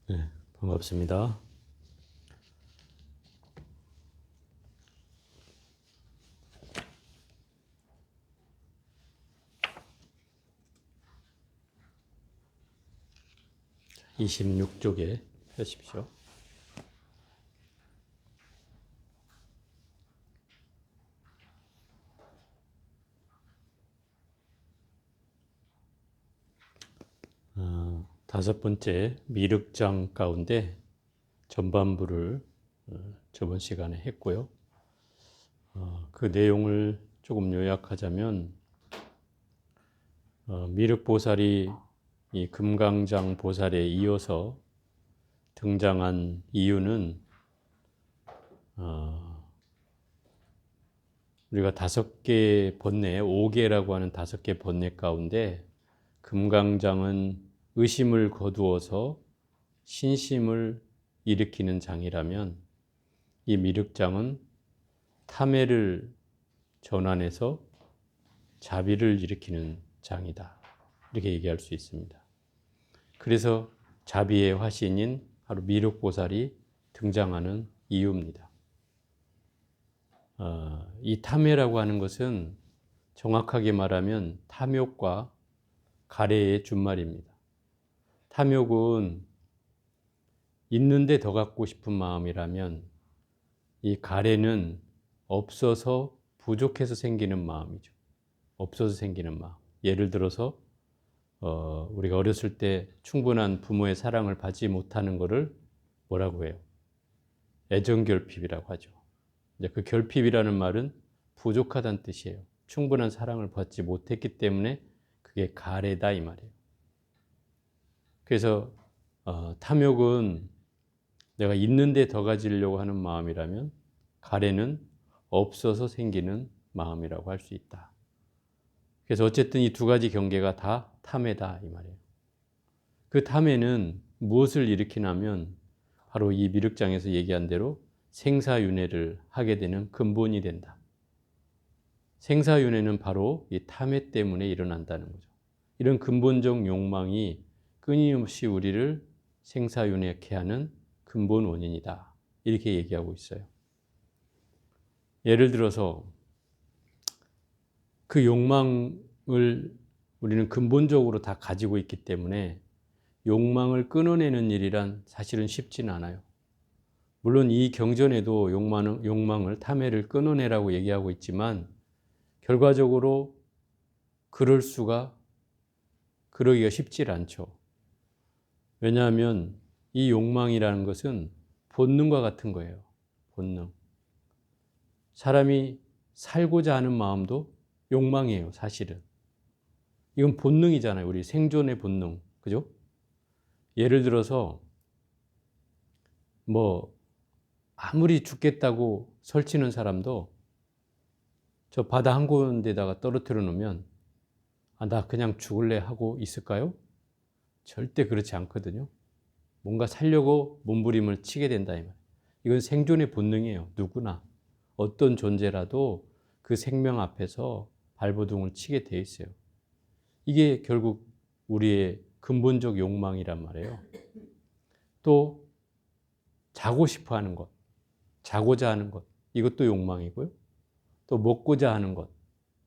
네, 반갑습니다. 자, 26쪽에 펴십시오. 다섯 번째 미륵장 가운데 전반부를 저번 시간에 했고요. 그 내용을 조금 요약하자면 미륵보살이 이 금강장 보살에 이어서 등장한 이유는 우리가 5개 번뇌, 5개라고 하는 5개 번뇌 가운데 금강장은 의심을 거두어서 신심을 일으키는 장이라면 이 미륵장은 탐해를 전환해서 자비를 일으키는 장이다. 이렇게 얘기할 수 있습니다. 그래서 자비의 화신인 바로 미륵보살이 등장하는 이유입니다. 이 탐해라고 하는 것은 정확하게 말하면 탐욕과 가래의 준말입니다. 탐욕은 있는데 더 갖고 싶은 마음이라면 이 가래는 없어서 부족해서 생기는 마음이죠. 없어서 생기는 마음. 예를 들어서 우리가 어렸을 때 충분한 부모의 사랑을 받지 못하는 것을 뭐라고 해요? 애정결핍이라고 하죠. 이제 그 결핍이라는 말은 부족하다는 뜻이에요. 충분한 사랑을 받지 못했기 때문에 그게 가래다 이 말이에요. 그래서 탐욕은 내가 있는데 더 가지려고 하는 마음이라면 가래는 없어서 생기는 마음이라고 할 수 있다. 그래서 어쨌든 이 두 가지 경계가 다 탐해다 이 말이에요. 그 탐해는 무엇을 일으키냐면 바로 이 미륵장에서 얘기한 대로 생사윤회를 하게 되는 근본이 된다. 생사윤회는 바로 이 탐해 때문에 일어난다는 거죠. 이런 근본적 욕망이 끊임없이 우리를 생사윤회케 하는 근본 원인이다. 이렇게 얘기하고 있어요. 예를 들어서 그 욕망을 우리는 근본적으로 다 가지고 있기 때문에 욕망을 끊어내는 일이란 사실은 쉽지는 않아요. 물론 이 경전에도 욕망을 탐해를 끊어내라고 얘기하고 있지만 결과적으로 그러기가 쉽지 않죠. 왜냐하면 이 욕망이라는 것은 본능과 같은 거예요. 본능. 사람이 살고자 하는 마음도 욕망이에요, 사실은. 이건 본능이잖아요. 우리 생존의 본능. 그죠? 예를 들어서 아무리 죽겠다고 설치는 사람도 저 바다 한 군데다가 떨어뜨려 놓으면 나 그냥 죽을래 하고 있을까요? 절대 그렇지 않거든요. 뭔가 살려고 몸부림을 치게 된다 이 말. 이건 생존의 본능이에요. 누구나 어떤 존재라도 그 생명 앞에서 발버둥을 치게 돼 있어요. 이게 결국 우리의 근본적 욕망이란 말이에요. 또 자고 싶어 하는 것, 자고자 하는 것, 이것도 욕망이고요. 또 먹고자 하는 것,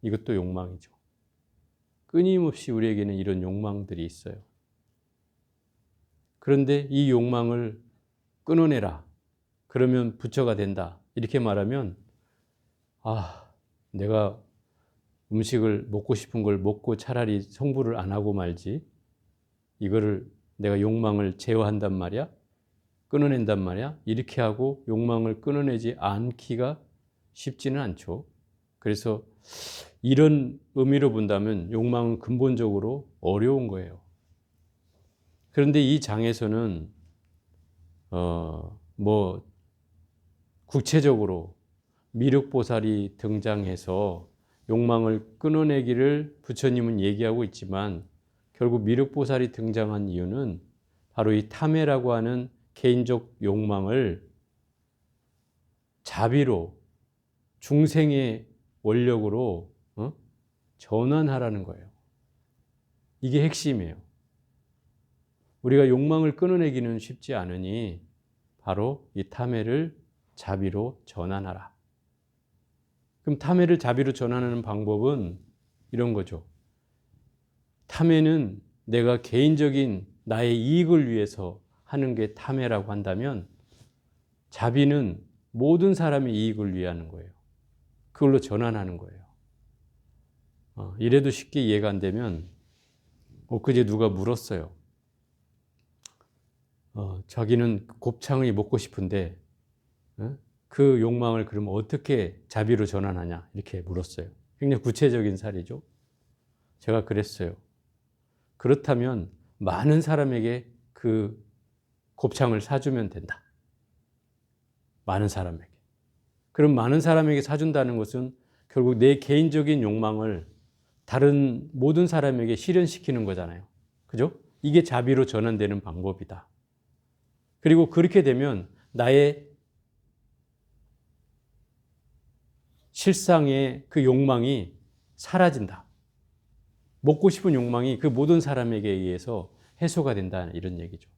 이것도 욕망이죠. 끊임없이 우리에게는 이런 욕망들이 있어요. 그런데 이 욕망을 끊어내라. 그러면 부처가 된다. 이렇게 말하면 내가 음식을 먹고 싶은 걸 먹고 차라리 성불을 안 하고 말지. 이거를 내가 욕망을 제어한단 말이야. 끊어낸단 말이야. 이렇게 하고 욕망을 끊어내지 않기가 쉽지는 않죠. 그래서 이런 의미로 본다면 욕망은 근본적으로 어려운 거예요. 그런데 이 장에서는 구체적으로 미륵보살이 등장해서 욕망을 끊어내기를 부처님은 얘기하고 있지만 결국 미륵보살이 등장한 이유는 바로 이 탐해라고 하는 개인적 욕망을 자비로 중생의 원력으로 전환하라는 거예요. 이게 핵심이에요. 우리가 욕망을 끊어내기는 쉽지 않으니 바로 이 탐해를 자비로 전환하라. 그럼 탐해를 자비로 전환하는 방법은 이런 거죠. 탐해는 내가 개인적인 나의 이익을 위해서 하는 게 탐해라고 한다면, 자비는 모든 사람의 이익을 위하는 거예요. 그걸로 전환하는 거예요. 이래도 쉽게 이해가 안 되면, 엊그제 누가 물었어요. 자기는 곱창이 먹고 싶은데 그 욕망을 그럼 어떻게 자비로 전환하냐, 이렇게 물었어요. 굉장히 구체적인 사례죠. 제가 그랬어요. 그렇다면 많은 사람에게 그 곱창을 사주면 된다. 많은 사람에게. 그럼 많은 사람에게 사준다는 것은 결국 내 개인적인 욕망을 다른 모든 사람에게 실현시키는 거잖아요. 그죠? 이게 자비로 전환되는 방법이다. 그리고 그렇게 되면 나의 실상의 그 욕망이 사라진다. 먹고 싶은 욕망이 그 모든 사람에게 의해서 해소가 된다, 이런 얘기죠.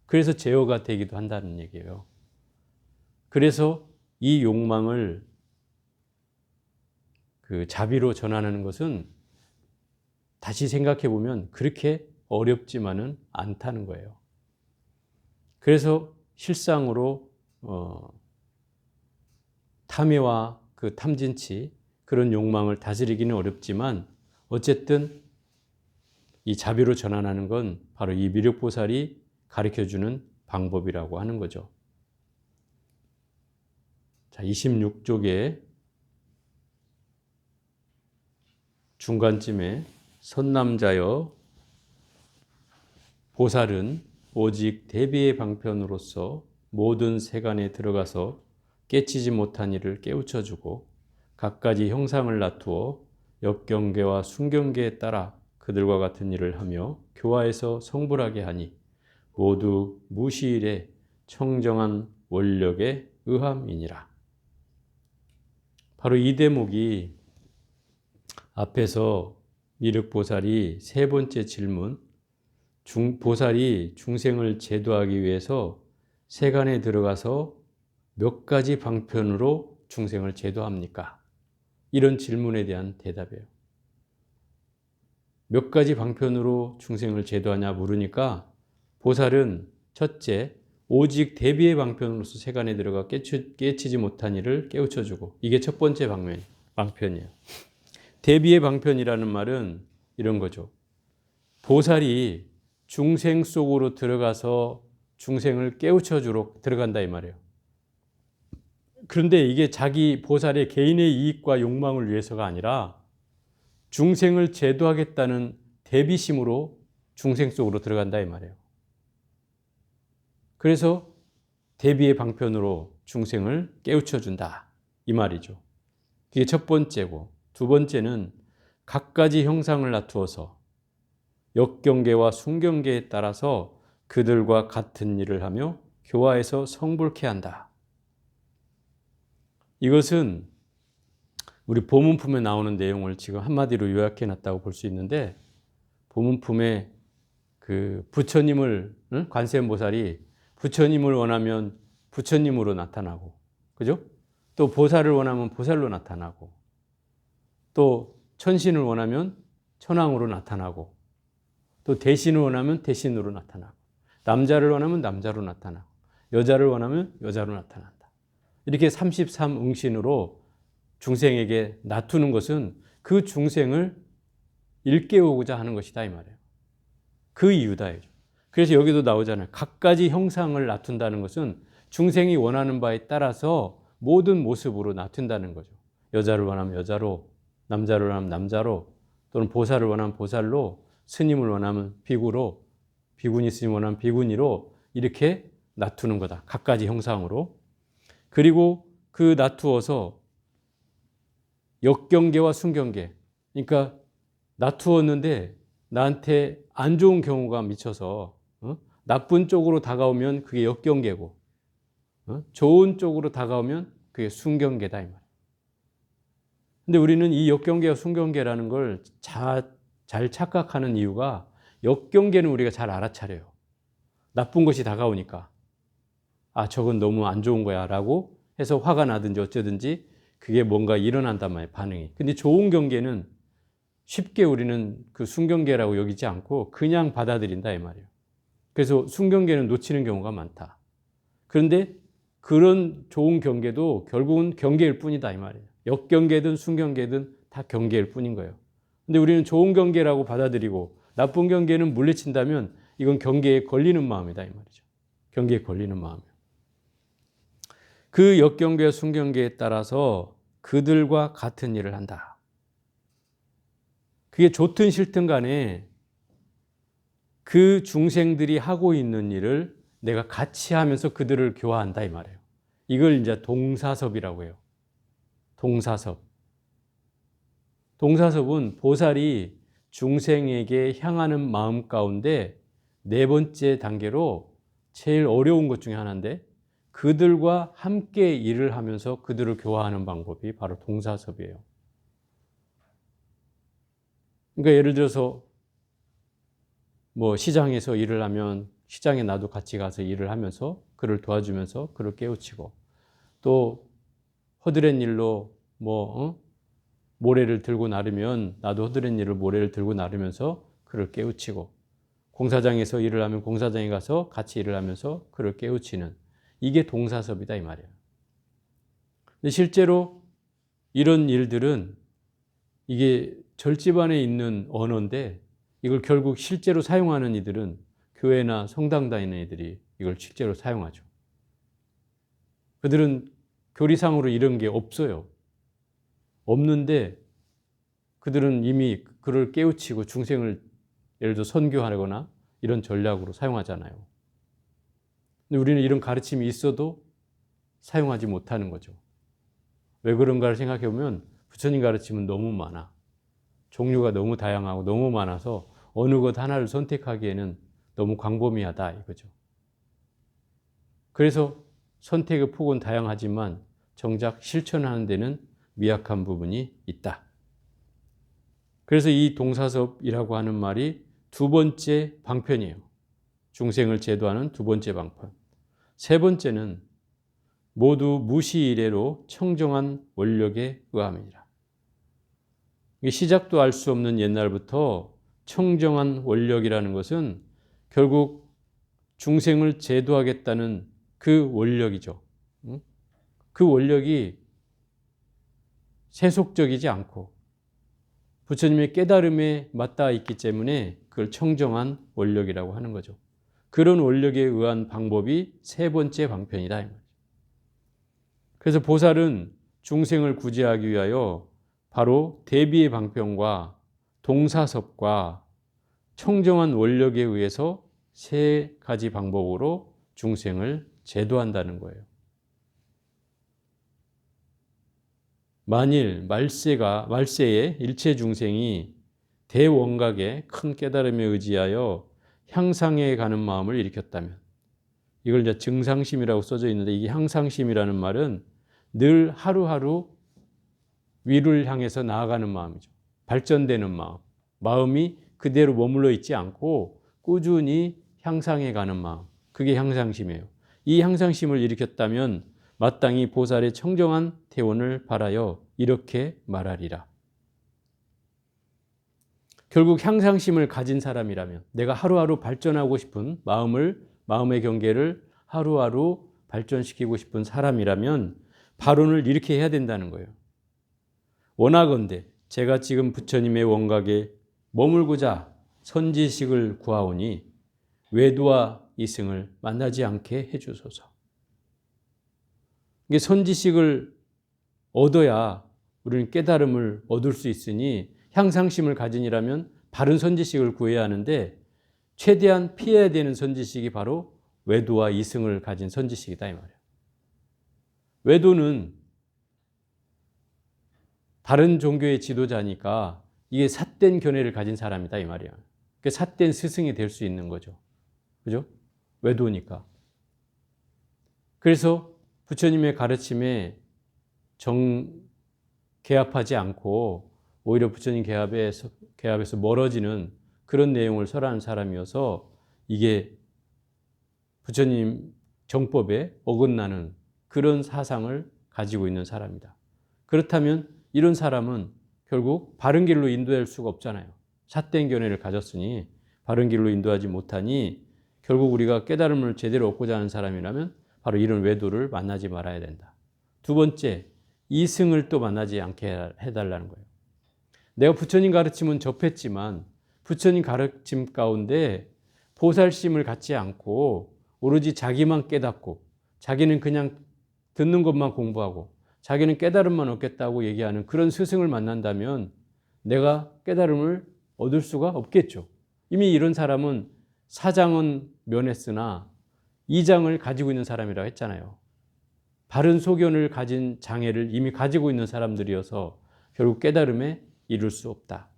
그래서 제어가 되기도 한다는 얘기예요. 그래서 이 욕망을 그 자비로 전환하는 것은 다시 생각해 보면 그렇게 어렵지만은 않다는 거예요. 그래서 실상으로 탐해와 그 탐진치, 그런 욕망을 다스리기는 어렵지만 어쨌든 이 자비로 전환하는 건 바로 이 미륵보살이 가르쳐주는 방법이라고 하는 거죠. 자, 26쪽에 중간쯤에 선남자여 보살은 오직 대비의 방편으로서 모든 세간에 들어가서 깨치지 못한 일을 깨우쳐주고 갖가지 형상을 놔두어 역경계와 순경계에 따라 그들과 같은 일을 하며 교화해서 성불하게 하니 모두 무시일의 청정한 원력에 의함이니라. 바로 이 대목이 앞에서 미륵보살이 세 번째 질문, 보살이 중생을 제도하기 위해서 세간에 들어가서 몇 가지 방편으로 중생을 제도합니까? 이런 질문에 대한 대답이에요. 몇 가지 방편으로 중생을 제도하냐 물으니까 보살은 첫째, 오직 대비의 방편으로서 세간에 들어가 깨치지 못한 일을 깨우쳐주고, 이게 첫 번째 방편이에요. 대비의 방편이라는 말은 이런 거죠. 보살이 중생 속으로 들어가서 중생을 깨우쳐주러 들어간다, 이 말이에요. 그런데 이게 자기 보살의 개인의 이익과 욕망을 위해서가 아니라 중생을 제도하겠다는 대비심으로 중생 속으로 들어간다, 이 말이에요. 그래서 대비의 방편으로 중생을 깨우쳐준다, 이 말이죠. 그게 첫 번째고, 두 번째는 갖가지 형상을 놔두어서 역경계와 순경계에 따라서 그들과 같은 일을 하며 교화해서 성불케 한다. 이것은 우리 보문품에 나오는 내용을 지금 한마디로 요약해 놨다고 볼 수 있는데, 보문품에 그 부처님을, 관세음보살이 부처님을 원하면 부처님으로 나타나고, 그죠? 또 보살을 원하면 보살로 나타나고, 또 천신을 원하면 천왕으로 나타나고, 또 대신을 원하면 대신으로 나타나고, 남자를 원하면 남자로 나타나고, 여자를 원하면 여자로 나타난다. 이렇게 33응신으로 중생에게 놔두는 것은 그 중생을 일깨우고자 하는 것이다, 이 말이에요. 그 이유다. 그래서 여기도 나오잖아요. 갖가지 형상을 놔둔다는 것은 중생이 원하는 바에 따라서 모든 모습으로 놔둔다는 거죠. 여자를 원하면 여자로, 남자를 원하면 남자로, 또는 보살을 원하면 보살로, 스님을 원하면 비구로, 비구니 스님 원하면 비구니로, 이렇게 놔두는 거다. 갖가지 형상으로. 그리고 그 놔두어서 역경계와 순경계, 그러니까 놔두었는데 나한테 안 좋은 경우가 미쳐서 나쁜 쪽으로 다가오면 그게 역경계고, 좋은 쪽으로 다가오면 그게 순경계다, 이 말이에요. 근데 우리는 이 역경계와 순경계라는 걸 잘 착각하는 이유가, 역경계는 우리가 잘 알아차려요. 나쁜 것이 다가오니까 아, 저건 너무 안 좋은 거야 라고 해서 화가 나든지 어쩌든지 그게 뭔가 일어난단 말이에요, 반응이. 근데 좋은 경계는 쉽게 우리는 그 순경계라고 여기지 않고 그냥 받아들인다 이 말이에요. 그래서 순경계는 놓치는 경우가 많다. 그런데 그런 좋은 경계도 결국은 경계일 뿐이다 이 말이에요. 역경계든 순경계든 다 경계일 뿐인 거예요. 근데 우리는 좋은 경계라고 받아들이고 나쁜 경계는 물리친다면 이건 경계에 걸리는 마음이다 이 말이죠. 경계에 걸리는 마음이에요. 그 역경계와 순경계에 따라서 그들과 같은 일을 한다. 그게 좋든 싫든 간에 그 중생들이 하고 있는 일을 내가 같이 하면서 그들을 교화한다 이 말이에요. 이걸 이제 동사섭이라고 해요. 동사섭. 동사섭은 보살이 중생에게 향하는 마음 가운데 네 번째 단계로 제일 어려운 것 중에 하나인데 그들과 함께 일을 하면서 그들을 교화하는 방법이 바로 동사섭이에요. 그러니까 예를 들어서 뭐 시장에서 일을 하면 시장에 나도 같이 가서 일을 하면서 그를 도와주면서 그를 깨우치고 또 허드렛 일로 모래를 들고 나르면 나도 허드렛 일을 모래를 들고 나르면서 그를 깨우치고 공사장에서 일을 하면 공사장에 가서 같이 일을 하면서 그를 깨우치는 이게 동사섭이다 이 말이에요. 근데 실제로 이런 일들은 이게 절집안에 있는 언어인데 이걸 결국 실제로 사용하는 이들은 교회나 성당 다니는 이들이 이걸 실제로 사용하죠. 그들은 교리상으로 이런 게 없어요. 없는데 그들은 이미 그를 깨우치고 중생을 예를 들어 선교하거나 이런 전략으로 사용하잖아요. 근데 우리는 이런 가르침이 있어도 사용하지 못하는 거죠. 왜 그런가를 생각해 보면 부처님 가르침은 너무 많아. 종류가 너무 다양하고 너무 많아서 어느 것 하나를 선택하기에는 너무 광범위하다 이거죠. 그래서 선택의 폭은 다양하지만 정작 실천하는 데는 미약한 부분이 있다. 그래서 이 동사섭이라고 하는 말이 두 번째 방편이에요. 중생을 제도하는 두 번째 방편. 세 번째는 모두 무시이래로 청정한 원력에 의함이니라. 시작도 알 수 없는 옛날부터 청정한 원력이라는 것은 결국 중생을 제도하겠다는 그 원력이죠. 그 원력이 세속적이지 않고 부처님의 깨달음에 맞닿아 있기 때문에 그걸 청정한 원력이라고 하는 거죠. 그런 원력에 의한 방법이 세 번째 방편이다. 그래서 보살은 중생을 구제하기 위하여 바로 대비의 방편과 동사섭과 청정한 원력에 의해서 세 가지 방법으로 중생을 제도한다는 거예요. 만일 말세에 일체 중생이 대원각의 큰 깨달음에 의지하여 향상해 가는 마음을 일으켰다면, 이걸 이제 증상심이라고 써져 있는데 이게 향상심이라는 말은 늘 하루하루 위를 향해서 나아가는 마음이죠. 발전되는 마음. 마음이 그대로 머물러 있지 않고 꾸준히 향상해 가는 마음. 그게 향상심이에요. 이 향상심을 일으켰다면 마땅히 보살의 청정한 태원을 바라여 이렇게 말하리라. 결국 향상심을 가진 사람이라면 내가 하루하루 발전하고 싶은 마음의 경계를 하루하루 발전시키고 싶은 사람이라면 발언을 이렇게 해야 된다는 거예요. 원하건대 제가 지금 부처님의 원각에 머물고자 선지식을 구하오니 외도와 이승을 만나지 않게 해주소서. 이게 선지식을 얻어야 우리는 깨달음을 얻을 수 있으니 향상심을 가진이라면 바른 선지식을 구해야 하는데 최대한 피해야 되는 선지식이 바로 외도와 이승을 가진 선지식이다 이 말이에요. 외도는 다른 종교의 지도자니까 이게 삿된 견해를 가진 사람이다 이 말이에요. 그러니까 삿된 스승이 될 수 있는 거죠. 그죠? 외도니까. 그래서 부처님의 가르침에 개합하지 않고 오히려 부처님 개합에서 멀어지는 그런 내용을 설하는 사람이어서 이게 부처님 정법에 어긋나는 그런 사상을 가지고 있는 사람이다. 그렇다면 이런 사람은 결국 바른 길로 인도할 수가 없잖아요. 삿된 견해를 가졌으니 바른 길로 인도하지 못하니 결국 우리가 깨달음을 제대로 얻고자 하는 사람이라면 바로 이런 외도를 만나지 말아야 된다. 두 번째, 이승을 또 만나지 않게 해달라는 거예요. 내가 부처님 가르침은 접했지만 부처님 가르침 가운데 보살심을 갖지 않고 오로지 자기만 깨닫고 자기는 그냥 듣는 것만 공부하고 자기는 깨달음만 얻겠다고 얘기하는 그런 스승을 만난다면 내가 깨달음을 얻을 수가 없겠죠. 이미 이런 사람은 사장은 면했으나 이장을 가지고 있는 사람이라고 했잖아요. 바른 소견을 가진 장애를 이미 가지고 있는 사람들이어서 결국 깨달음에 이룰 수 없다.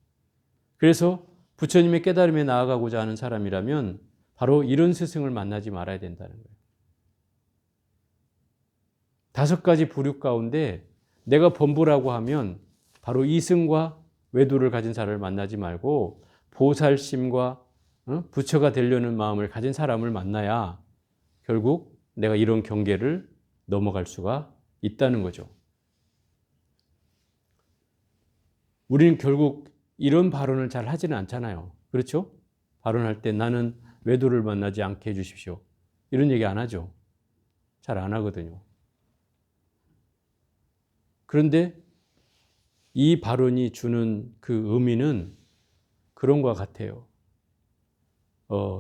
그래서 부처님의 깨달음에 나아가고자 하는 사람이라면 바로 이런 스승을 만나지 말아야 된다는 거예요. 5가지 부류 가운데 내가 범부라고 하면 바로 이승과 외도를 가진 사람을 만나지 말고 보살심과 부처가 되려는 마음을 가진 사람을 만나야 결국 내가 이런 경계를 넘어갈 수가 있다는 거죠. 우리는 결국 이런 발언을 잘 하지는 않잖아요. 그렇죠? 발언할 때 나는 외도를 만나지 않게 해주십시오. 이런 얘기 안 하죠. 잘 안 하거든요. 그런데 이 발언이 주는 그 의미는 그런 것 같아요.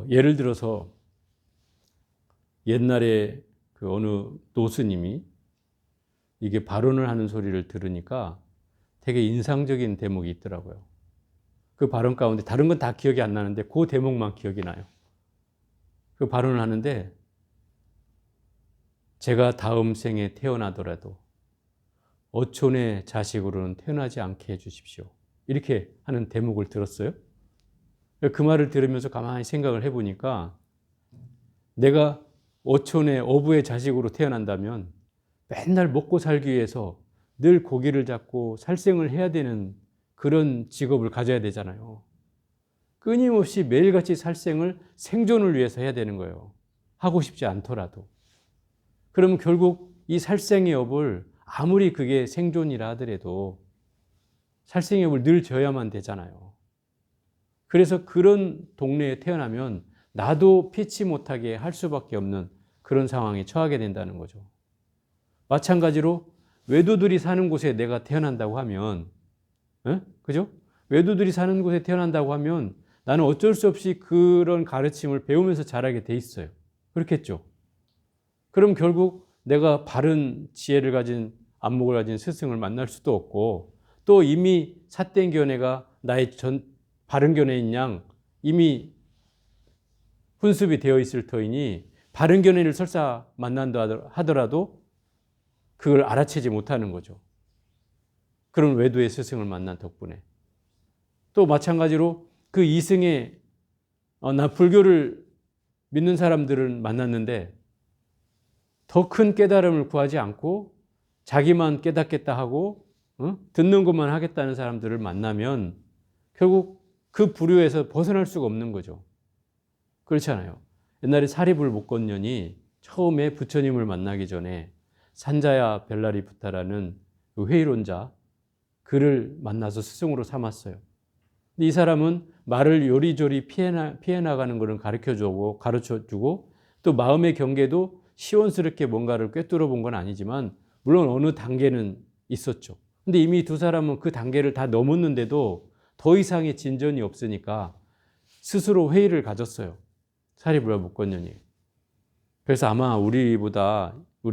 예를 들어서 옛날에 그 어느 노스님이 이게 발언을 하는 소리를 들으니까 되게 인상적인 대목이 있더라고요. 그 발언 가운데 다른 건 다 기억이 안 나는데 그 대목만 기억이 나요. 그 발언을 하는데 제가 다음 생에 태어나더라도 어촌의 자식으로는 태어나지 않게 해주십시오. 이렇게 하는 대목을 들었어요. 그 말을 들으면서 가만히 생각을 해보니까 내가 어촌의 어부의 자식으로 태어난다면 맨날 먹고 살기 위해서 늘 고기를 잡고 살생을 해야 되는 그런 직업을 가져야 되잖아요. 끊임없이 매일같이 살생을 생존을 위해서 해야 되는 거예요. 하고 싶지 않더라도. 그러면 결국 이 살생의 업을 아무리 그게 생존이라 하더라도 살생의 업을 늘 져야만 되잖아요. 그래서 그런 동네에 태어나면 나도 피치 못하게 할 수밖에 없는 그런 상황에 처하게 된다는 거죠. 마찬가지로 외도들이 사는 곳에 내가 태어난다고 하면, 그죠? 외도들이 사는 곳에 태어난다고 하면 나는 어쩔 수 없이 그런 가르침을 배우면서 자라게 돼 있어요. 그렇겠죠? 그럼 결국 내가 바른 지혜를 가진 안목을 가진 스승을 만날 수도 없고 또 이미 삿된 견해가 나의 바른 견해인 양 이미 훈습이 되어 있을 터이니 바른 견해를 설사 만난다 하더라도 그걸 알아채지 못하는 거죠. 그런 외도의 스승을 만난 덕분에. 또 마찬가지로 그 이승에 나 불교를 믿는 사람들은 만났는데 더 큰 깨달음을 구하지 않고 자기만 깨닫겠다 하고 듣는 것만 하겠다는 사람들을 만나면 결국 그 부류에서 벗어날 수가 없는 거죠. 그렇잖아요. 옛날에 사리불 목건년이 처음에 부처님을 만나기 전에 산자야 벨라리부타라는 그 회의론자 그를 만나서 스승으로 삼았어요. 근데 이 사람은 말을 요리조리 피해 나가는 것을 가르쳐주고 또 마음의 경계도 시원스럽게 뭔가를 꿰뚫어 본 건 아니지만 물론 어느 단계는 있었죠. 근데 이미 두 사람은 그 단계를 다 넘었는데도 더 이상의 진전이 없으니까 스스로 회의를 가졌어요. 사리불 목건년이. 그래서 아마 우리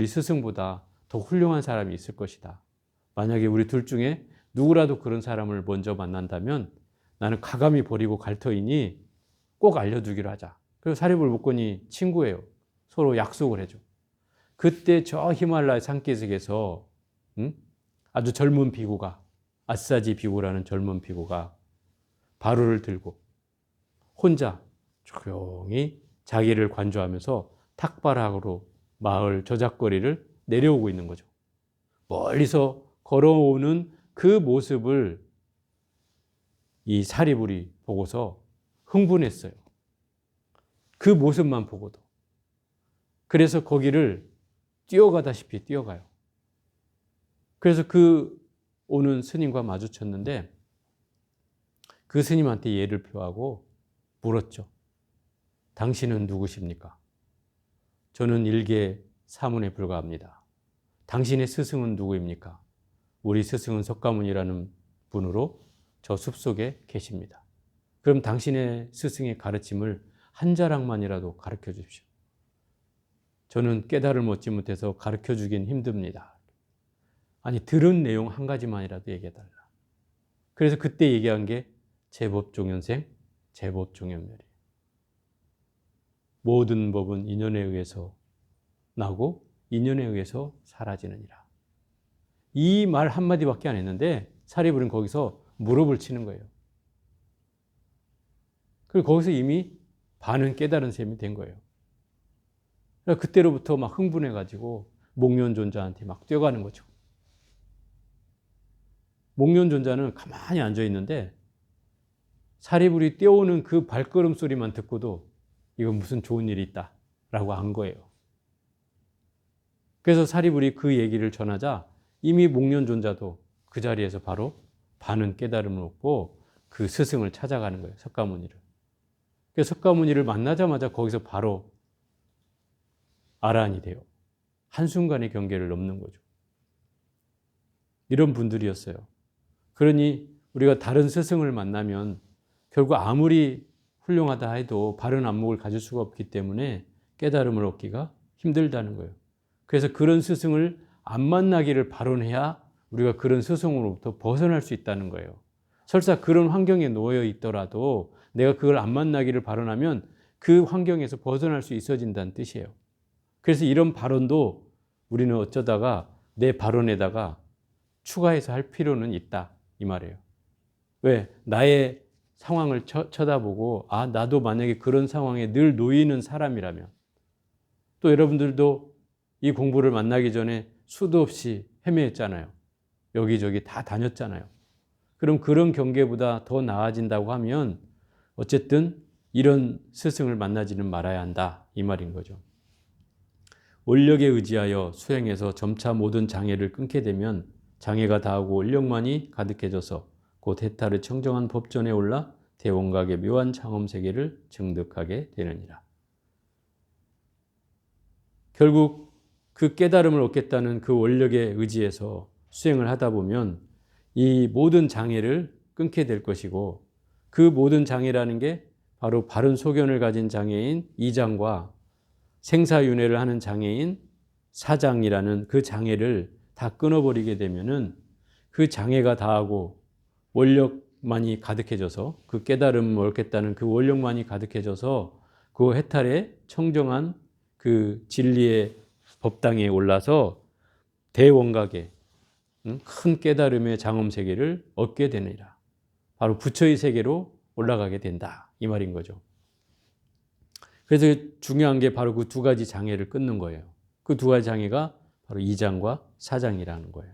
스승보다 더 훌륭한 사람이 있을 것이다. 만약에 우리 둘 중에 누구라도 그런 사람을 먼저 만난다면 나는 가감히 버리고 갈 터이니 꼭 알려주기로 하자. 그리고 사리불 목건이 친구예요. 서로 약속을 해줘. 그때 저 히말라야 산기슭에서 아주 젊은 비구가 아싸지 비구라는 젊은 비구가 바루를 들고 혼자 조용히 자기를 관조하면서 탁발학으로 마을 저작거리를 내려오고 있는 거죠. 멀리서 걸어오는 그 모습을 이 사리불이 보고서 흥분했어요. 그 모습만 보고도. 그래서 거기를 뛰어가다시피 뛰어가요. 그래서 그 오는 스님과 마주쳤는데 그 스님한테 예를 표하고 물었죠. 당신은 누구십니까? 저는 일개 사문에 불과합니다. 당신의 스승은 누구입니까? 우리 스승은 석가모니라는 분으로 저 숲속에 계십니다. 그럼 당신의 스승의 가르침을 한 자락만이라도 가르쳐 주십시오. 저는 깨달음을 얻지 못해서 가르쳐 주긴 힘듭니다. 아니, 들은 내용 한 가지만이라도 얘기해달라. 그래서 그때 얘기한 게 제법종연생, 제법종연멸이에요. 모든 법은 인연에 의해서 나고 인연에 의해서 사라지느니라. 이 말 한마디밖에 안 했는데 사리불은 거기서 무릎을 치는 거예요. 그리고 거기서 이미 반은 깨달은 셈이 된 거예요. 그때로부터 막 흥분해가지고 목련존자한테 막 뛰어가는 거죠. 목련존자는 가만히 앉아 있는데 사리불이 뛰어오는 그 발걸음 소리만 듣고도 이건 무슨 좋은 일이 있다라고 한 거예요. 그래서 사리불이 그 얘기를 전하자 이미 목련존자도 그 자리에서 바로 반은 깨달음을 얻고 그 스승을 찾아가는 거예요. 석가모니를. 그래서 석가모니를 만나자마자 거기서 바로 아라한이 돼요. 한순간의 경계를 넘는 거죠. 이런 분들이었어요. 그러니 우리가 다른 스승을 만나면 결국 아무리 훌륭하다 해도 바른 안목을 가질 수가 없기 때문에 깨달음을 얻기가 힘들다는 거예요. 그래서 그런 스승을 안 만나기를 바론해야 우리가 그런 스승으로부터 벗어날 수 있다는 거예요. 설사 그런 환경에 놓여 있더라도 내가 그걸 안 만나기를 바론하면 그 환경에서 벗어날 수 있어진다는 뜻이에요. 그래서 이런 발언도 우리는 어쩌다가 내 발언에다가 추가해서 할 필요는 있다 이 말이에요. 왜? 나의 상황을 쳐다보고 나도 만약에 그런 상황에 늘 놓이는 사람이라면 또 여러분들도 이 공부를 만나기 전에 수도 없이 헤매했잖아요. 여기저기 다 다녔잖아요. 그럼 그런 경계보다 더 나아진다고 하면 어쨌든 이런 스승을 만나지는 말아야 한다 이 말인 거죠. 원력에 의지하여 수행해서 점차 모든 장애를 끊게 되면 장애가 다하고 원력만이 가득해져서 곧 해탈의 청정한 법전에 올라 대원각의 묘한 장엄세계를 증득하게 되느니라. 결국 그 깨달음을 얻겠다는 그 원력에 의지해서 수행을 하다 보면 이 모든 장애를 끊게 될 것이고 그 모든 장애라는 게 바로 바른 소견을 가진 장애인 이장과 생사윤회를 하는 장애인 사장이라는 그 장애를 다 끊어버리게 되면은 그 장애가 다하고 원력만이 가득해져서 그 깨달음을 얻겠다는 그 원력만이 가득해져서 그 해탈의 청정한 그 진리의 법당에 올라서 대원각의 큰 깨달음의 장엄세계를 얻게 되느니라. 바로 부처의 세계로 올라가게 된다 이 말인 거죠. 그래서 중요한 게 바로 그 두 가지 장애를 끊는 거예요. 그 두 가지 장애가 바로 이장과 사장이라는 거예요.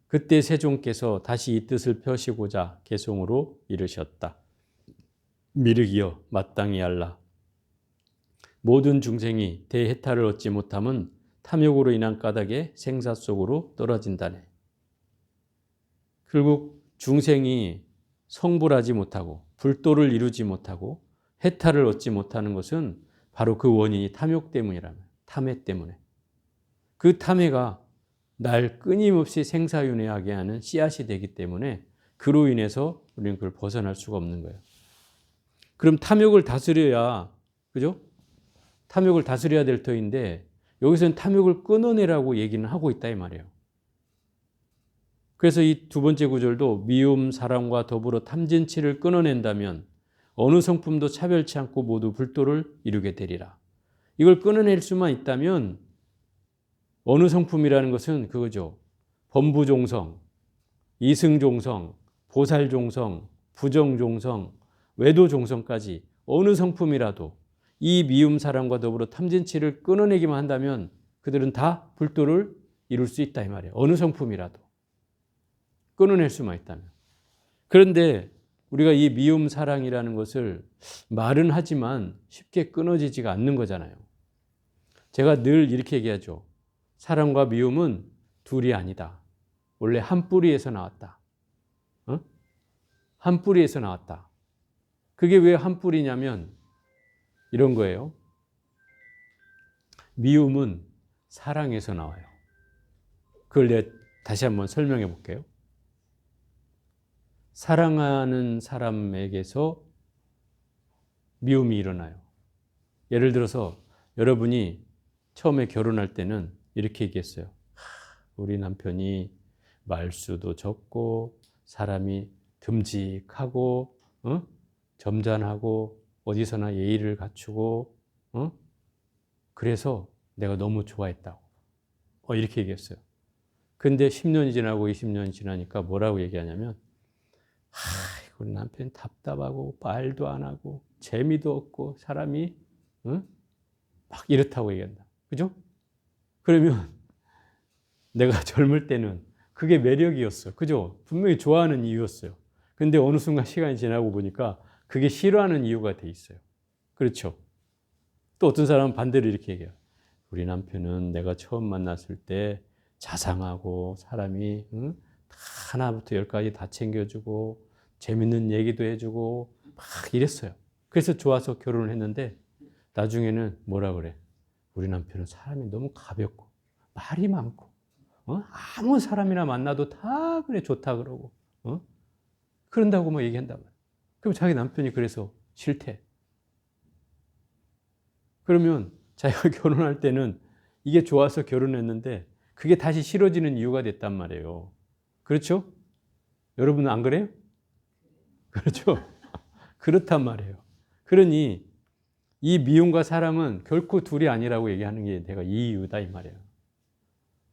그때 세종께서 다시 이 뜻을 펴시고자 개송으로 이르셨다. 미륵이여 마땅히 알라. 모든 중생이 대해탈을 얻지 못함은 탐욕으로 인한 까닭에 생사 속으로 떨어진다네. 결국 중생이 성불하지 못하고 불도를 이루지 못하고 해탈을 얻지 못하는 것은 바로 그 원인이 탐욕 때문이라면 탐해 때문에 그 탐해가 날 끊임없이 생사윤회하게 하는 씨앗이 되기 때문에 그로 인해서 우리는 그걸 벗어날 수가 없는 거예요. 그럼 탐욕을 다스려야 그죠? 탐욕을 다스려야 될 터인데 여기서는 탐욕을 끊어내라고 얘기는 하고 있다 이 말이에요. 그래서 이 두 번째 구절도 미움, 사랑과 더불어 탐진치를 끊어낸다면 어느 성품도 차별치 않고 모두 불도를 이루게 되리라. 이걸 끊어낼 수만 있다면 어느 성품이라는 것은 그거죠. 범부종성, 이승종성, 보살종성, 부정종성, 외도종성까지 어느 성품이라도 이 미움, 사랑과 더불어 탐진치를 끊어내기만 한다면 그들은 다 불도를 이룰 수 있다 이 말이에요. 어느 성품이라도 끊어낼 수만 있다면. 그런데 우리가 이 미움, 사랑이라는 것을 말은 하지만 쉽게 끊어지지가 않는 거잖아요. 제가 늘 이렇게 얘기하죠. 사랑과 미움은 둘이 아니다. 원래 한 뿌리에서 나왔다. 어? 한 뿌리에서 나왔다. 그게 왜 한 뿌리냐면 이런 거예요. 미움은 사랑에서 나와요. 그걸 내가 다시 한번 설명해 볼게요. 사랑하는 사람에게서 미움이 일어나요. 예를 들어서 여러분이 처음에 결혼할 때는 이렇게 얘기했어요. 우리 남편이 말수도 적고 사람이 듬직하고 점잖하고 어디서나 예의를 갖추고 그래서 내가 너무 좋아했다고 이렇게 얘기했어요. 근데 10년이 지나고 20년이 지나니까 뭐라고 얘기하냐면 우리 남편 답답하고 말도 안 하고 재미도 없고 사람이 막 이렇다고 얘기한다. 그죠? 그러면 내가 젊을 때는 그게 매력이었어. 그죠? 분명히 좋아하는 이유였어요. 근데 어느 순간 시간이 지나고 보니까 그게 싫어하는 이유가 돼 있어요. 그렇죠? 또 어떤 사람은 반대로 이렇게 얘기해요. 우리 남편은 내가 처음 만났을 때 자상하고 사람이 하나부터 열까지 다 챙겨주고 재밌는 얘기도 해주고 막 이랬어요. 그래서 좋아서 결혼을 했는데 나중에는 뭐라 그래? 우리 남편은 사람이 너무 가볍고 말이 많고 아무 사람이나 만나도 다 그래 좋다 그러고 그런다고 뭐 얘기한단 말이야. 그럼 자기 남편이 그래서 싫대. 그러면 자기가 결혼할 때는 이게 좋아서 결혼했는데 그게 다시 싫어지는 이유가 됐단 말이에요. 그렇죠? 여러분은 안 그래요? 그렇죠? 그렇단 말이에요. 그러니 이 미움과 사랑은 결코 둘이 아니라고 얘기하는 게 내가 이 이유다 이 말이에요.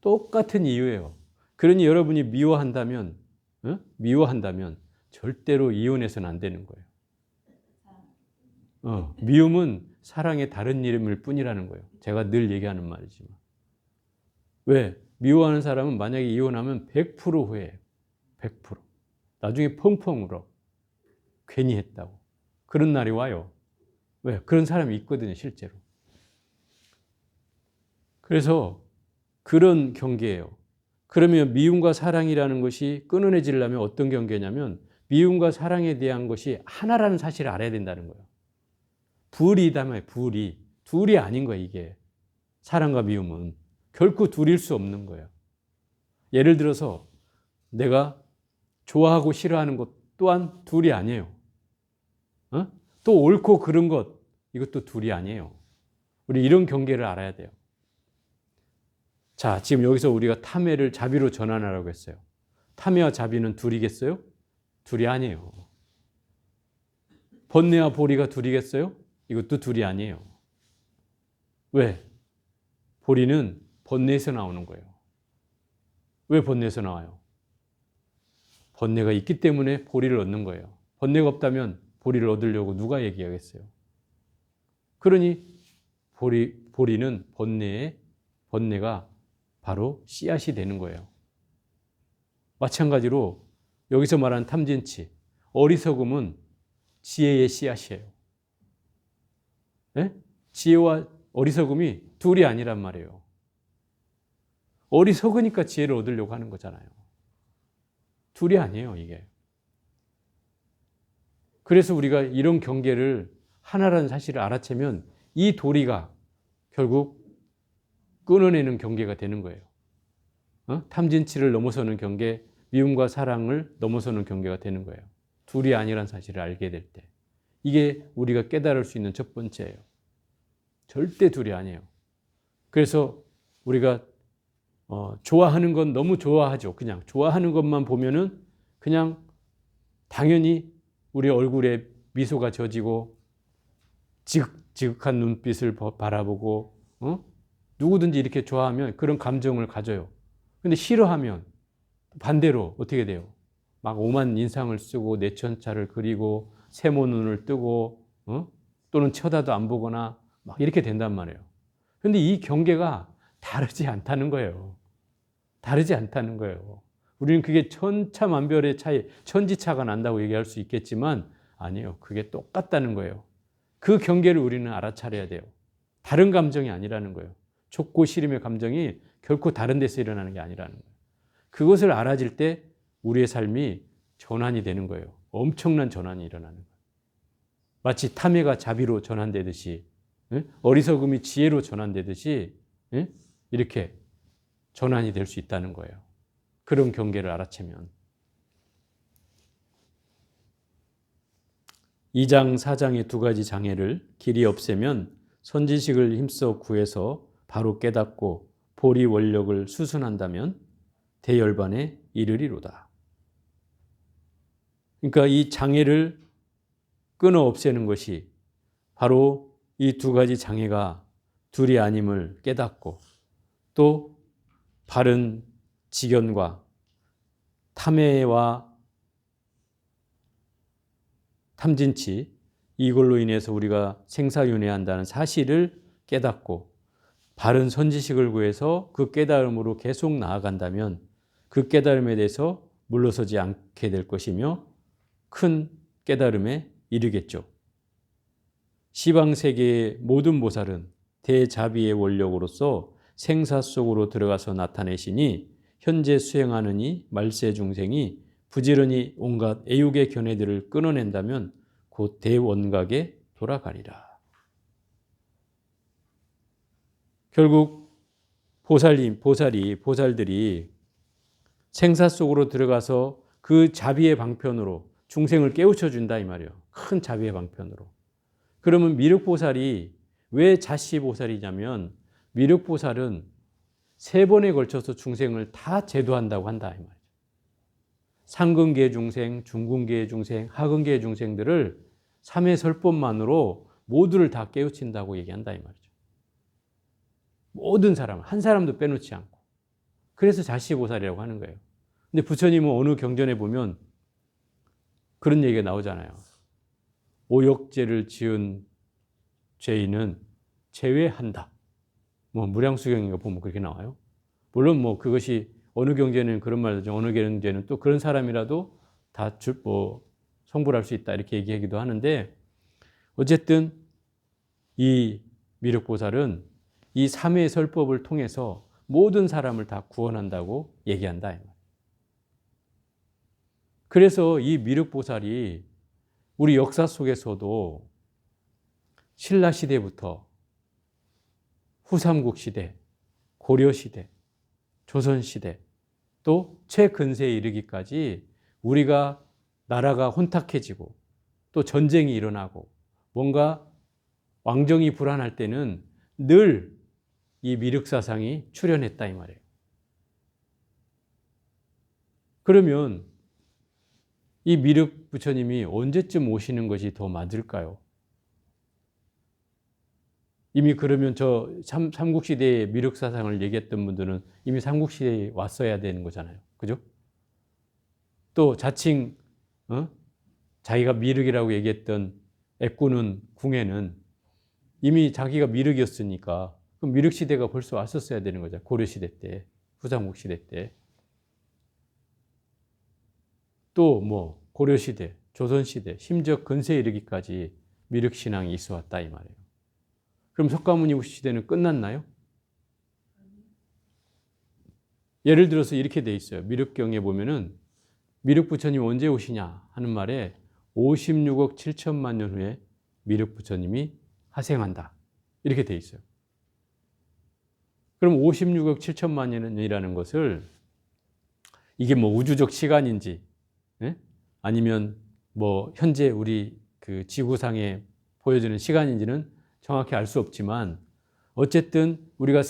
똑같은 이유예요. 그러니 여러분이 미워한다면 절대로 이혼해서는 안 되는 거예요. 미움은 사랑의 다른 이름일 뿐이라는 거예요. 제가 늘 얘기하는 말이지만. 왜? 미워하는 사람은 만약에 이혼하면 100% 후회해요. 100%. 나중에 펑펑 울어. 괜히 했다고. 그런 날이 와요. 왜? 그런 사람이 있거든요, 실제로. 그래서 그런 경계예요. 그러면 미움과 사랑이라는 것이 끊어내지려면 어떤 경계냐면 미움과 사랑에 대한 것이 하나라는 사실을 알아야 된다는 거예요. 불이다면 불이. 둘이 아닌 거예요, 이게. 사랑과 미움은. 결코 둘일 수 없는 거예요. 예를 들어서 내가 좋아하고 싫어하는 것 또한 둘이 아니에요. 또 옳고 그른 것 이것도 둘이 아니에요. 우리 이런 경계를 알아야 돼요. 자, 지금 여기서 우리가 탐해를 자비로 전환하라고 했어요. 탐해와 자비는 둘이겠어요? 둘이 아니에요. 번뇌와 보리가 둘이겠어요? 이것도 둘이 아니에요. 왜? 보리는 번뇌에서 나오는 거예요. 왜 번뇌에서 나와요? 번뇌가 있기 때문에 보리를 얻는 거예요. 번뇌가 없다면 보리를 얻으려고 누가 얘기하겠어요? 그러니 보리는 번뇌가 바로 씨앗이 되는 거예요. 마찬가지로 여기서 말하는 탐진치, 어리석음은 지혜의 씨앗이에요. 네? 지혜와 어리석음이 둘이 아니란 말이에요. 어리석으니까 지혜를 얻으려고 하는 거잖아요. 둘이 아니에요, 이게. 그래서 우리가 이런 경계를 하나라는 사실을 알아채면 이 도리가 결국 끊어내는 경계가 되는 거예요. 탐진치를 넘어서는 경계, 미움과 사랑을 넘어서는 경계가 되는 거예요. 둘이 아니란 사실을 알게 될 때. 이게 우리가 깨달을 수 있는 첫 번째예요. 절대 둘이 아니에요. 그래서 우리가 좋아하는 건 너무 좋아하죠. 그냥 좋아하는 것만 보면은 그냥 당연히 우리 얼굴에 미소가 져지고 지극지극한 눈빛을 바라보고 누구든지 이렇게 좋아하면 그런 감정을 가져요. 근데 싫어하면 반대로 어떻게 돼요? 막 오만 인상을 쓰고 내천차를 그리고 세모 눈을 뜨고 또는 쳐다도 안 보거나 막 이렇게 된단 말이에요. 근데 이 경계가 다르지 않다는 거예요. 다르지 않다는 거예요. 우리는 그게 천차만별의 차이, 천지차가 난다고 얘기할 수 있겠지만 아니에요. 그게 똑같다는 거예요. 그 경계를 우리는 알아차려야 돼요. 다른 감정이 아니라는 거예요. 좁고 시림의 감정이 결코 다른 데서 일어나는 게 아니라는 거예요. 그것을 알아질 때 우리의 삶이 전환이 되는 거예요. 엄청난 전환이 일어나는 거예요. 마치 탐해가 자비로 전환되듯이, 어리석음이 지혜로 전환되듯이 이렇게 전환이 될 수 있다는 거예요. 그런 경계를 알아채면. 2장, 4장의 두 가지 장애를 길이 없애면 선지식을 힘써 구해서 바로 깨닫고 보리 원력을 수순한다면 대열반에 이르리로다. 그러니까 이 장애를 끊어 없애는 것이 바로 이 두 가지 장애가 둘이 아님을 깨닫고 또 바른 지견과 탐해와 탐진치, 이걸로 인해서 우리가 생사윤회한다는 사실을 깨닫고 바른 선지식을 구해서 그 깨달음으로 계속 나아간다면 그 깨달음에 대해서 물러서지 않게 될 것이며 큰 깨달음에 이르겠죠. 시방세계의 모든 보살은 대자비의 원력으로서 생사 속으로 들어가서 나타내시니 현재 수행하는 이 말세 중생이 부지런히 온갖 애육의 견해들을 끊어낸다면 곧 대원각에 돌아가리라. 결국 보살들이 생사 속으로 들어가서 그 자비의 방편으로 중생을 깨우쳐 준다 이 말이에요. 큰 자비의 방편으로. 그러면 미륵보살이 왜 자시보살이냐면 미륵보살은 3번에 걸쳐서 중생을 다 제도한다고 한다 이 말이죠. 상근계 중생, 중근계 중생, 하근계 중생들을 3회 설법만으로 모두를 다 깨우친다고 얘기한다 이 말이죠. 모든 사람, 한 사람도 빼놓지 않고. 그래서 자시보살이라고 하는 거예요. 근데 부처님은 어느 경전에 보면 그런 얘기가 나오잖아요. 오역죄를 지은 죄인은 제외한다. 뭐 무량수경인가 보면 그렇게 나와요. 물론 뭐 그것이 어느 경제는 그런 말이죠. 어느 경제는 또 그런 사람이라도 다 성불할 수 있다 이렇게 얘기하기도 하는데 어쨌든 이 미륵보살은 이 3회 설법을 통해서 모든 사람을 다 구원한다고 얘기한다. 그래서 이 미륵보살이 우리 역사 속에서도 신라시대부터 후삼국시대, 고려시대, 조선시대 또 최근세에 이르기까지 우리가 나라가 혼탁해지고 또 전쟁이 일어나고 뭔가 왕정이 불안할 때는 늘 이 미륵사상이 출현했다 이 말이에요. 그러면 이 미륵 부처님이 언제쯤 오시는 것이 더 맞을까요? 이미 그러면 저 삼국시대의 미륵사상을 얘기했던 분들은 이미 삼국시대에 왔어야 되는 거잖아요. 그죠? 또 자칭 자기가 미륵이라고 얘기했던 애꾸는 궁에는 이미 자기가 미륵이었으니까 그럼 미륵시대가 벌써 왔었어야 되는 거죠. 고려시대 때, 후삼국시대 때. 또 뭐 고려시대, 조선시대, 심지어 근세에 이르기까지 미륵신앙이 있어 왔다 이 말이에요. 그럼 석가모니 시대는 끝났나요? 예를 들어서 이렇게 돼 있어요. 미륵경에 보면은 미륵부처님 언제 오시냐 하는 말에 56억 7천만 년 후에 미륵부처님이 하생한다. 이렇게 돼 있어요. 그럼 56억 7천만 년이라는 것을 이게 뭐 우주적 시간인지 아니면 뭐 현재 우리 그 지구상에 보여지는 시간인지는 정확히 알 수 없지만 어쨌든 우리가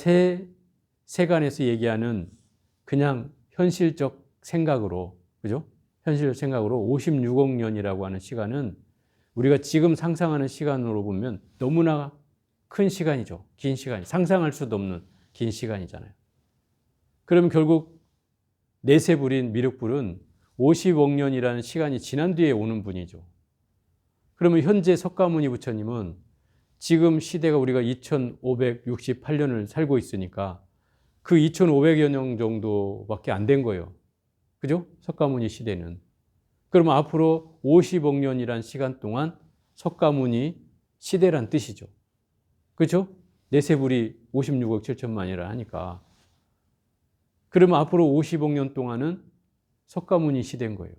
세간에서 얘기하는 그냥 현실적 생각으로 그죠? 현실적 생각으로 56억 년이라고 하는 시간은 우리가 지금 상상하는 시간으로 보면 너무나 큰 시간이죠. 긴 시간이 상상할 수도 없는 긴 시간이잖아요. 그러면 결국 내세불인 미륵불은 50억 년이라는 시간이 지난 뒤에 오는 분이죠. 그러면 현재 석가모니 부처님은 지금 시대가 우리가 2568년을 살고 있으니까 그 2500여 년 정도밖에 안 된 거예요. 그죠? 석가모니 시대는. 그러면 앞으로 50억 년이란 시간 동안 석가모니 시대란 뜻이죠. 그렇죠? 내세불이 56억 7천만이라 하니까. 그러면 앞으로 50억 년 동안은 석가모니 시대인 거예요.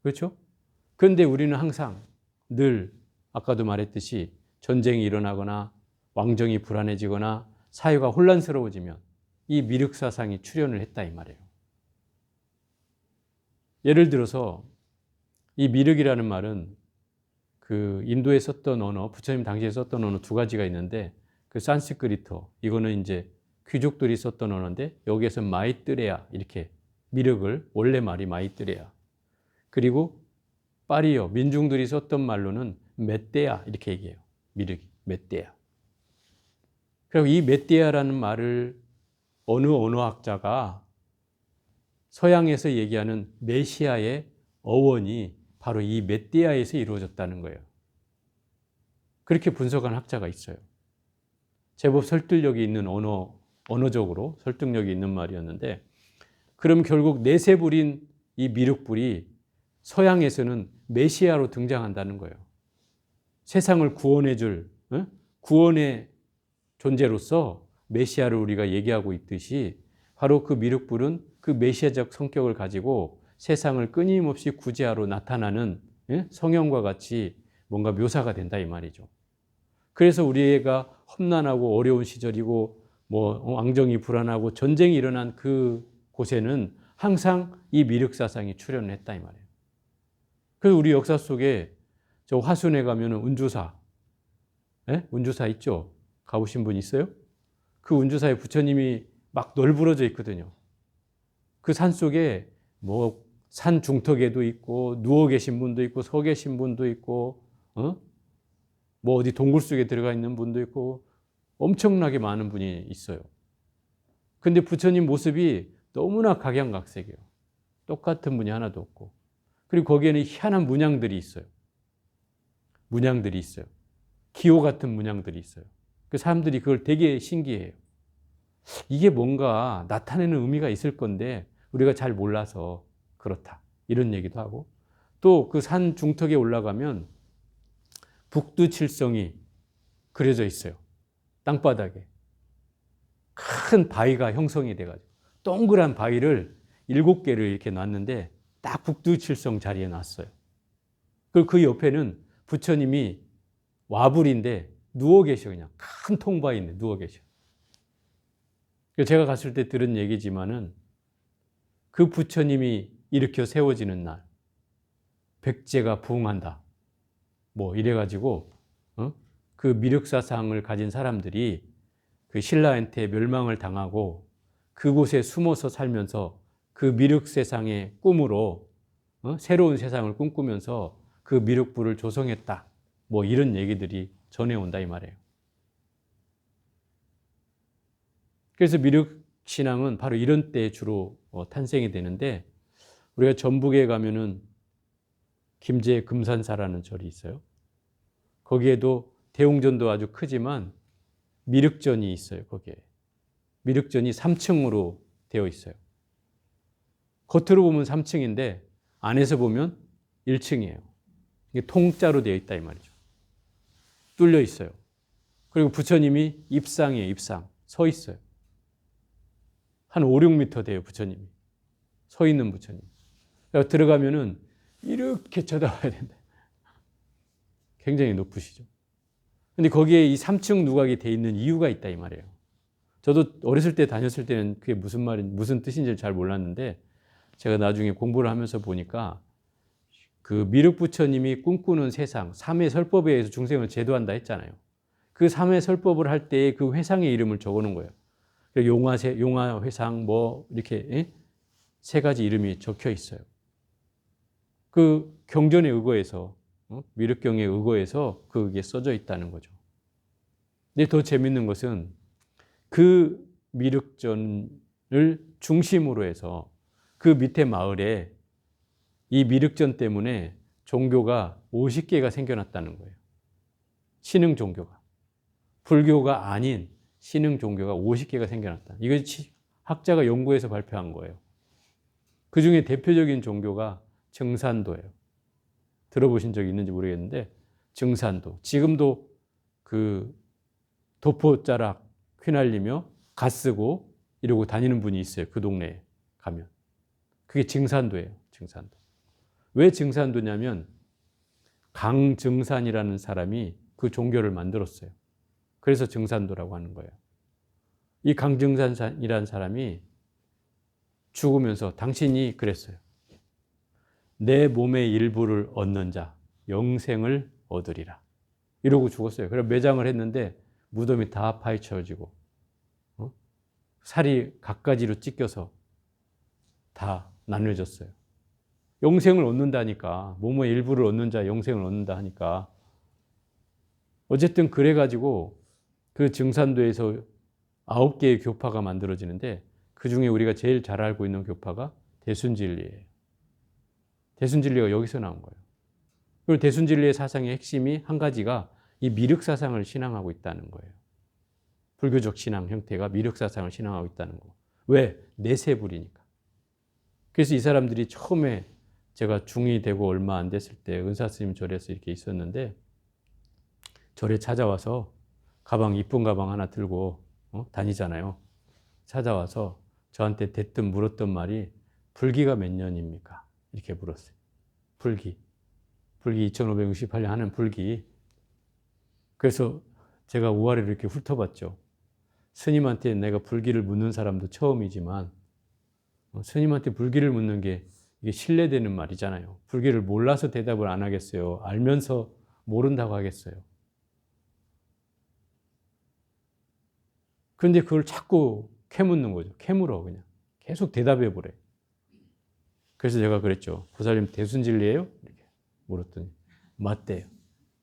그렇죠? 그런데 우리는 항상 늘 아까도 말했듯이 전쟁이 일어나거나 왕정이 불안해지거나 사회가 혼란스러워지면 이 미륵사상이 출현을 했다 이 말이에요. 예를 들어서 이 미륵이라는 말은 그 인도에 썼던 언어, 부처님 당시에 썼던 언어 두 가지가 있는데 그 산스크리트, 이거는 이제 귀족들이 썼던 언어인데 여기에서 마이뜨레야 이렇게 미륵을 원래 말이 마이뜨레야. 그리고 파리어 민중들이 썼던 말로는 메떼야 이렇게 얘기해요. 미륵이 메떼야. 그리고 이 메떼야라는 말을 어느 언어학자가 서양에서 얘기하는 메시아의 어원이 바로 이 메떼야에서 이루어졌다는 거예요. 그렇게 분석한 학자가 있어요. 제법 설득력이 있는 언어적으로 설득력이 있는 말이었는데, 그럼 결국 내세불인 이 미륵불이 서양에서는 메시아로 등장한다는 거예요. 세상을 구원해줄 구원의 존재로서 메시아를 우리가 얘기하고 있듯이 바로 그 미륵불은 그 메시아적 성격을 가지고 세상을 끊임없이 구제하러 나타나는 성령과 같이 뭔가 묘사가 된다 이 말이죠. 그래서 우리가 험난하고 어려운 시절이고 뭐 왕정이 불안하고 전쟁이 일어난 그 곳에는 항상 이 미륵사상이 출현했다 이 말이에요. 그래서 우리 역사 속에 저 화순에 가면은 운주사, 운주사 있죠? 가보신 분 있어요? 그 운주사에 부처님이 막 널브러져 있거든요. 그 산 속에 뭐 산 중턱에도 있고 누워 계신 분도 있고 서 계신 분도 있고 뭐 어디 동굴 속에 들어가 있는 분도 있고 엄청나게 많은 분이 있어요. 근데 부처님 모습이 너무나 각양각색이에요. 똑같은 분이 하나도 없고. 그리고 거기에는 희한한 문양들이 있어요. 문양들이 있어요. 기호 같은 문양들이 있어요. 그 사람들이 그걸 되게 신기해요. 이게 뭔가 나타내는 의미가 있을 건데 우리가 잘 몰라서 그렇다. 이런 얘기도 하고, 또 그 산 중턱에 올라가면 북두칠성이 그려져 있어요. 땅바닥에. 큰 바위가 형성이 돼가지고 동그란 바위를 7개를 이렇게 놨는데 딱 북두칠성 자리에 놨어요. 그리고 그 옆에는 부처님이 와불인데 누워 계셔. 그냥 큰 통바위인데 누워 계셔. 제가 갔을 때 들은 얘기지만은 그 부처님이 일으켜 세워지는 날 백제가 부흥한다 뭐 이래가지고 그 미륵사상을 가진 사람들이 그 신라한테 멸망을 당하고 그곳에 숨어서 살면서 그 미륵세상의 꿈으로 새로운 세상을 꿈꾸면서 그 미륵불을 조성했다 뭐 이런 얘기들이 전해온다 이 말이에요. 그래서 미륵신앙은 바로 이런 때 주로 탄생이 되는데, 우리가 전북에 가면은 김제 금산사라는 절이 있어요. 거기에도 대웅전도 아주 크지만 미륵전이 있어요. 거기에 미륵전이 3층으로 되어 있어요. 겉으로 보면 3층인데 안에서 보면 1층이에요. 이게 통짜로 되어 있다 이 말이죠. 뚫려 있어요. 그리고 부처님이 입상이에요. 입상 서 있어요. 한 5, 6m 돼요. 부처님이 서 있는 부처님. 그러니까 들어가면은 이렇게 쳐다봐야 된다. 굉장히 높으시죠. 근데 거기에 이 3층 누각이 돼 있는 이유가 있다 이 말이에요. 저도 어렸을 때 다녔을 때는 그게 무슨 뜻인지 잘 몰랐는데, 제가 나중에 공부를 하면서 보니까 그 미륵 부처님이 꿈꾸는 세상, 삼의 설법에 의해서 중생을 제도한다 했잖아요. 그 삼의 설법을 할 때 그 회상의 이름을 적어 놓은 거예요. 용화 회상 뭐 이렇게 세 가지 이름이 적혀 있어요. 그 경전에 의거해서 미륵경에 의거해서 그게 써져 있다는 거죠. 근데 더 재밌는 것은 그 미륵전을 중심으로 해서 그 밑에 마을에 이 미륵전 때문에 종교가 50개가 생겨났다는 거예요. 신흥 종교가. 불교가 아닌 신흥 종교가 50개가 생겨났다. 이거 학자가 연구해서 발표한 거예요. 그 중에 대표적인 종교가 증산도예요. 들어보신 적이 있는지 모르겠는데 증산도. 지금도 그 도포자락 휘날리며 갓 쓰고 이러고 다니는 분이 있어요. 그 동네에 가면. 그게 증산도예요. 증산도. 왜 증산도냐면 강증산이라는 사람이 그 종교를 만들었어요. 그래서 증산도라고 하는 거예요. 이 강증산이라는 사람이 죽으면서 당신이 그랬어요. 내 몸의 일부를 얻는 자 영생을 얻으리라. 이러고 죽었어요. 그래서 매장을 했는데 무덤이 다 파헤쳐지고 살이 갖가지로 찢겨서 다 나눠졌어요. 영생을 얻는다니까. 몸의 일부를 얻는 자 영생을 얻는다 하니까. 어쨌든 그래가지고 그 증산도에서 9개의 교파가 만들어지는데 그중에 우리가 제일 잘 알고 있는 교파가 대순진리예요. 대순진리가 여기서 나온 거예요. 그리고 대순진리의 사상의 핵심이 한 가지가 이 미륵사상을 신앙하고 있다는 거예요. 불교적 신앙 형태가 미륵사상을 신앙하고 있다는 거. 왜? 내세불이니까. 그래서 이 사람들이 처음에 제가 중2 되고 얼마 안 됐을 때 은사스님 절에서 이렇게 있었는데 절에 찾아와서 가방, 이쁜 가방 하나 들고 다니잖아요. 찾아와서 저한테 대뜸 물었던 말이 불기가 몇 년입니까? 이렇게 물었어요. 불기 2568년 하는 불기. 그래서 제가 우아래를 이렇게 훑어봤죠. 스님한테 내가 불기를 묻는 사람도 처음이지만 스님한테 불기를 묻는 게 이게 신뢰되는 말이잖아요. 불기를 몰라서 대답을 안 하겠어요? 알면서 모른다고 하겠어요? 그런데 그걸 자꾸 캐묻는 거죠. 캐물어 그냥. 계속 대답해 보래. 그래서 제가 그랬죠. 보살님 대순진리예요? 이렇게 물었더니 맞대요.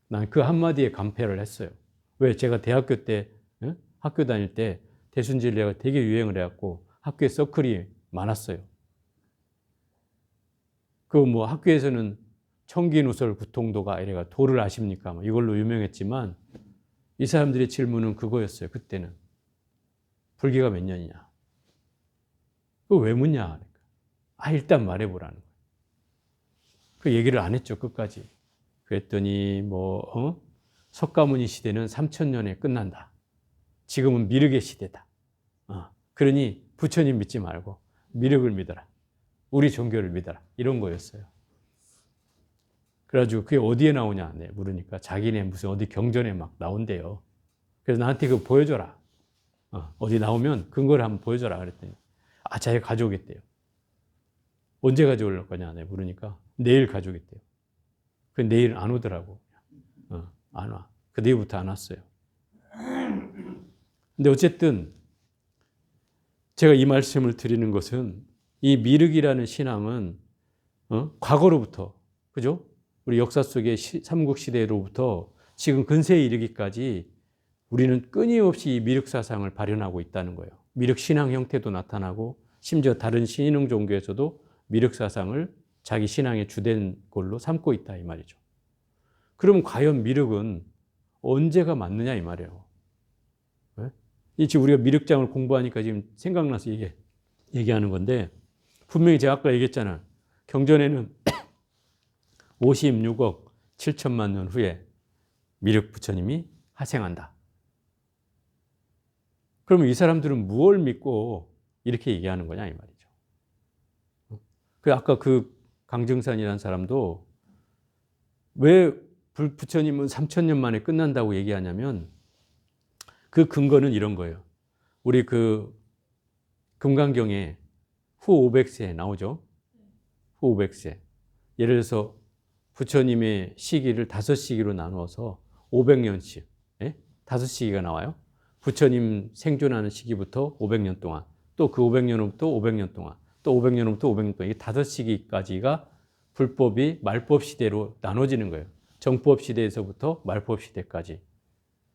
난 그 한마디에 감패를 했어요. 왜? 제가 대학교 때 학교 다닐 때 대순진리가 되게 유행을 해갖고 학교에 서클이 많았어요. 그 뭐 학교에서는 청기누설 구통도가 이래가 도를 아십니까? 이걸로 유명했지만 이 사람들의 질문은 그거였어요. 그때는 불기가 몇 년이냐? 그거 왜 묻냐? 일단 말해보라는 거예요. 그 얘기를 안 했죠. 끝까지. 그랬더니 석가모니 시대는 3000년에 끝난다. 지금은 미륵의 시대다. 그러니 부처님 믿지 말고 미륵을 믿어라. 우리 종교를 믿어라. 이런 거였어요. 그래가지고 그게 어디에 나오냐 물으니까 자기네 무슨 어디 경전에 막 나온대요. 그래서 나한테 그거 보여줘라. 어디 나오면 근거를 한번 보여줘라 그랬더니 자기가 가져오겠대요. 언제 가져올 거냐 물으니까 내일 가져오겠대요. 그 내일 안 오더라고. 안 와. 그 뒤부터 안 왔어요. 근데 어쨌든 제가 이 말씀을 드리는 것은 이 미륵이라는 신앙은 과거로부터, 그죠? 우리 역사 속의 삼국시대로부터 지금 근세에 이르기까지 우리는 끊임없이 이 미륵 사상을 발현하고 있다는 거예요. 미륵 신앙 형태도 나타나고 심지어 다른 신흥 종교에서도 미륵 사상을 자기 신앙의 주된 걸로 삼고 있다 이 말이죠. 그럼 과연 미륵은 언제가 맞느냐 이 말이에요. 네? 지금 우리가 미륵장을 공부하니까 지금 생각나서 얘기하는 건데 분명히 제가 아까 얘기했잖아요. 경전에는 56억 7천만 년 후에 미륵 부처님이 하생한다. 그러면 이 사람들은 무엇을 믿고 이렇게 얘기하는 거냐 이 말이죠. 아까 그 강증산이라는 사람도 왜 부처님은 3000년 만에 끝난다고 얘기하냐면 그 근거는 이런 거예요. 우리 그 금강경에 후 500세 나오죠. 후 500세. 예를 들어서 부처님의 시기를 5시기로 나누어서 500년씩 5시기가 나와요. 부처님 생존하는 시기부터 500년 동안 또 그 500년 후부터 500년 동안 또 500년 후부터 500년 동안 이게 5시기까지가 불법이 말법 시대로 나눠지는 거예요. 정법 시대에서부터 말법 시대까지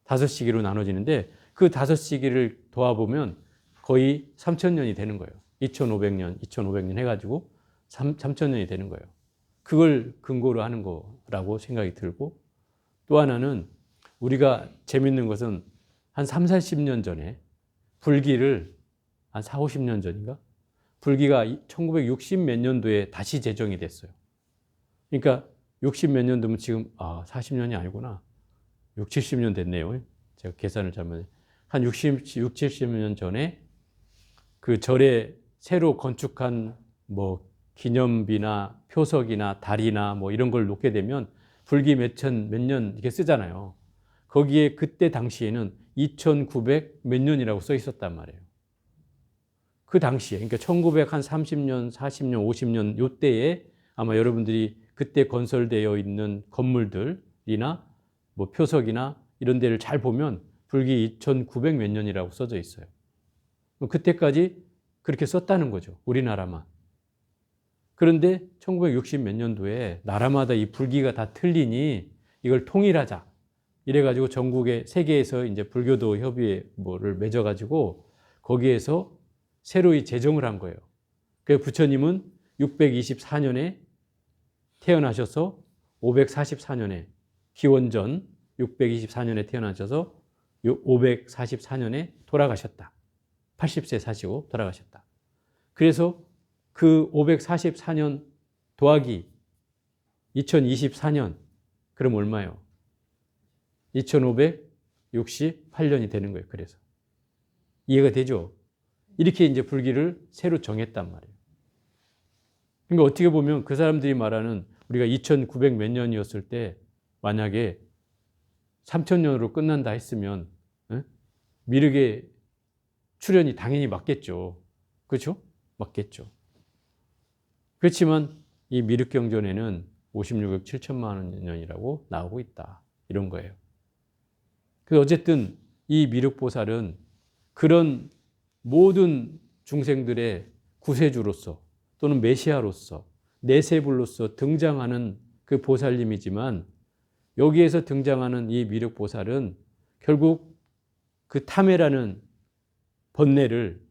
5시기로 나눠지는데 그 5시기를 도와보면 거의 3000년이 되는 거예요. 2500년 해가지고 3000년이 되는 거예요. 그걸 근거로 하는 거라고 생각이 들고 또 하나는 우리가 재밌는 것은 한 30-40년 전에 불기를 한 40-50년 전인가? 불기가 1960 몇 년도에 다시 제정이 됐어요. 그러니까 60 몇 년도면 지금 40년이 아니구나. 60-70년 됐네요. 제가 계산을 잘못해. 한 70년 전에 그 절에 새로 건축한 뭐 기념비나 표석이나 달이나 뭐 이런 걸 놓게 되면 불기 몇 년 이렇게 쓰잖아요. 거기에 그때 당시에는 2900 몇 년이라고 써 있었단 말이에요. 그 당시에, 그러니까 1930년, 40년, 50년 요때에 아마 여러분들이 그때 건설되어 있는 건물들이나 뭐 표석이나 이런 데를 잘 보면 불기 2900 몇 년이라고 써져 있어요. 그때까지 그렇게 썼다는 거죠. 우리나라만. 그런데 1960 몇 년도에 나라마다 이 불기가 다 틀리니 이걸 통일하자. 이래가지고 전국의 세계에서 이제 불교도 협의회를 맺어가지고 거기에서 새로이 제정을 한 거예요. 그래서 부처님은 624년에 태어나셔서 544년에 기원전 624년에 태어나셔서 544년에 돌아가셨다. 80세 사시고 돌아가셨다. 그래서 그 544년 더하기 2024년 그럼 얼마예요? 2568년이 되는 거예요. 그래서 이해가 되죠? 이렇게 이제 불기를 새로 정했단 말이에요. 그러니까 어떻게 보면 그 사람들이 말하는 우리가 2900 몇 년이었을 때 만약에 3000년으로 끝난다 했으면 미륵의 출현이 당연히 맞겠죠. 그렇죠? 맞겠죠. 그렇지만 이 미륵경전에는 56억 7천만 년이라고 나오고 있다. 이런 거예요. 그래서 어쨌든 이 미륵보살은 그런 모든 중생들의 구세주로서 또는 메시아로서 내세불로서 등장하는 그 보살님이지만 여기에서 등장하는 이 미륵보살은 결국 그 탐해라는 번뇌를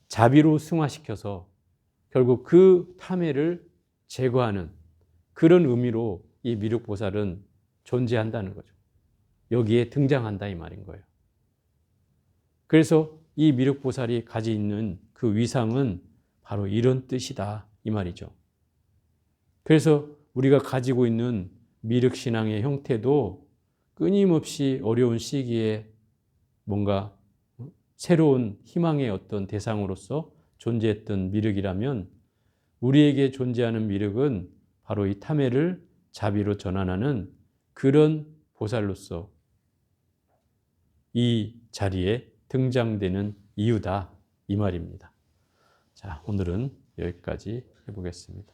자비로 승화시켜서 결국 그 탐해를 제거하는 그런 의미로 이 미륵보살은 존재한다는 거죠. 여기에 등장한다 이 말인 거예요. 그래서 이 미륵보살이 가지고 있는 그 위상은 바로 이런 뜻이다 이 말이죠. 그래서 우리가 가지고 있는 미륵신앙의 형태도 끊임없이 어려운 시기에 뭔가 새로운 희망의 어떤 대상으로서 존재했던 미륵이라면 우리에게 존재하는 미륵은 바로 이 탐해를 자비로 전환하는 그런 보살로서 이 자리에 등장되는 이유다 이 말입니다. 자, 오늘은 여기까지 해보겠습니다.